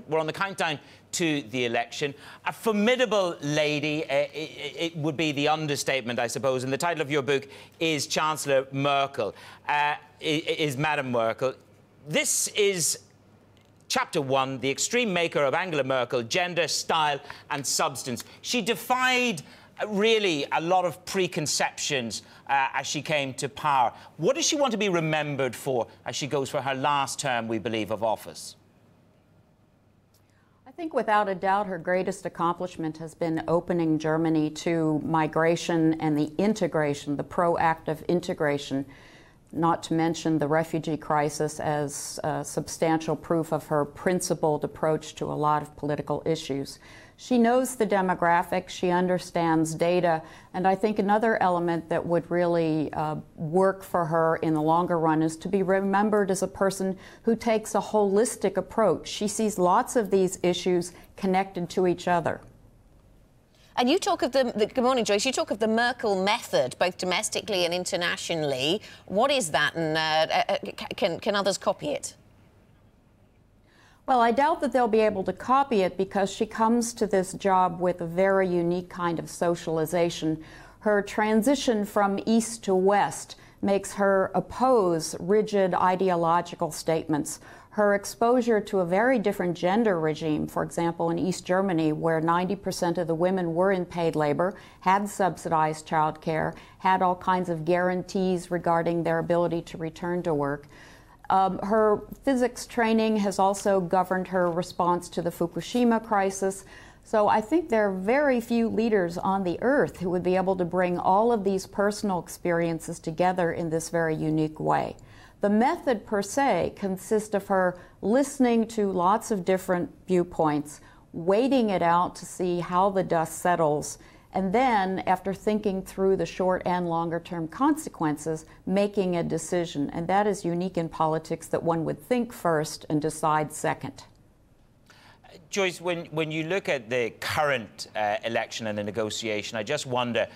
We're on the countdown to the election. A formidable lady, it would be the understatement, I suppose. And the title of your book is Chancellor Merkel, is Madam Merkel. This is Chapter 1, the extreme maker of Angela Merkel, gender, style and substance. She defied really a lot of preconceptions as she came to power. What does she want to be remembered for as she goes for her last term, we believe, of office? I think without a doubt her greatest accomplishment has been opening Germany to migration and the integration, the proactive integration, not to mention the refugee crisis as substantial proof of her principled approach to a lot of political issues. She knows the demographics, she understands data, and I think another element that would really work for her in the longer run is to be remembered as a person who takes a holistic approach. She sees lots of these issues connected to each other. And you talk of good morning, Joyce, you talk of the Merkel method, both domestically and internationally. What is that, and can others copy it? Well, I doubt that they'll be able to copy it because she comes to this job with a very unique kind of socialization. Her transition from east to west makes her oppose rigid ideological statements. Her exposure to a very different gender regime, for example, in East Germany, where 90% of the women were in paid labor, had subsidized childcare, had all kinds of guarantees regarding their ability to return to work. Her physics training has also governed her response to the Fukushima crisis. So I think there are very few leaders on the earth who would be able to bring all of these personal experiences together in this very unique way. The method per se consists of her listening to lots of different viewpoints, waiting it out to see how the dust settles, and then, after thinking through the short and longer term consequences, making a decision. And that is unique in politics, that one would think first and decide second. Joyce, when you look at the current election and the negotiation, I just wonder,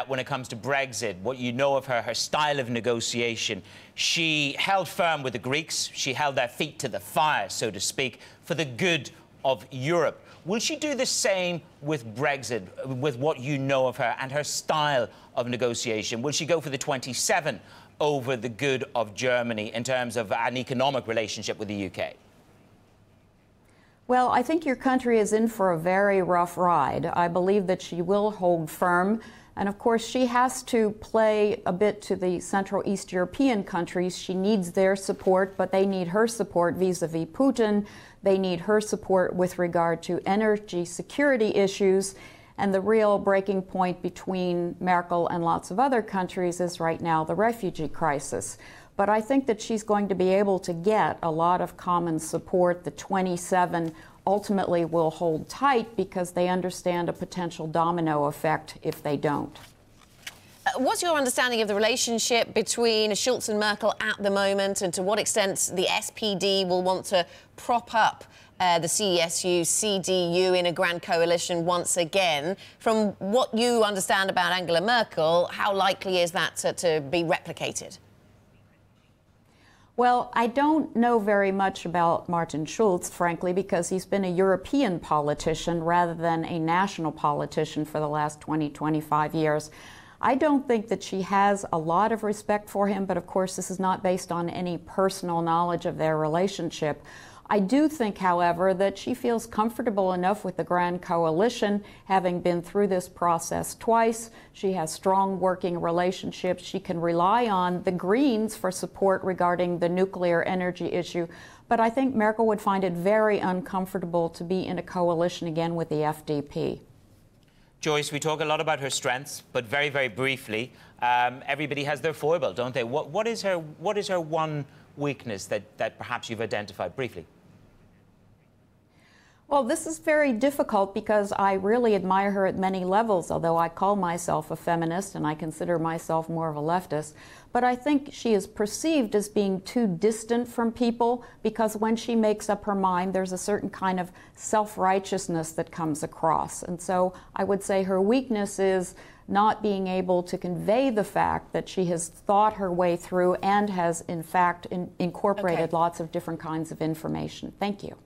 when it comes to Brexit, what you know of her, her style of negotiation. She held firm with the Greeks. She held their feet to the fire, so to speak, for the good of Europe. Will she do the same with Brexit, with what you know of her and her style of negotiation? Will she go for the 27 over the good of Germany in terms of an economic relationship with the UK? Well, I think your country is in for a very rough ride. I believe that she will hold firm. And of course, she has to play a bit to the Central East European countries. She needs their support, but they need her support vis-a-vis Putin. They need her support with regard to energy security issues. And the real breaking point between Merkel and lots of other countries is right now the refugee crisis. But I think that she's going to be able to get a lot of common support. The 27 ultimately will hold tight because they understand a potential domino effect if they don't. What's your understanding of the relationship between Schulz and Merkel at the moment, and to what extent the SPD will want to prop up the CSU, CDU in a grand coalition once again? From what you understand about Angela Merkel, how likely is that to be replicated? Well, I don't know very much about Martin Schulz, frankly, because he's been a European politician rather than a national politician for the last 20, 25 years. I don't think that she has a lot of respect for him, but of course this is not based on any personal knowledge of their relationship. I do think, however, that she feels comfortable enough with the Grand Coalition, having been through this process twice. She has strong working relationships. She can rely on the Greens for support regarding the nuclear energy issue. But I think Merkel would find it very uncomfortable to be in a coalition again with the FDP. Joyce, we talk a lot about her strengths, but very, very briefly, everybody has their foible, don't they? What is her one weakness that perhaps you've identified briefly? Well, this is very difficult because I really admire her at many levels, although I call myself a feminist and I consider myself more of a leftist. But I think she is perceived as being too distant from people because when she makes up her mind, there's a certain kind of self-righteousness that comes across. And so I would say her weakness is not being able to convey the fact that she has thought her way through and has, in fact, incorporated lots of different kinds of information. Thank you.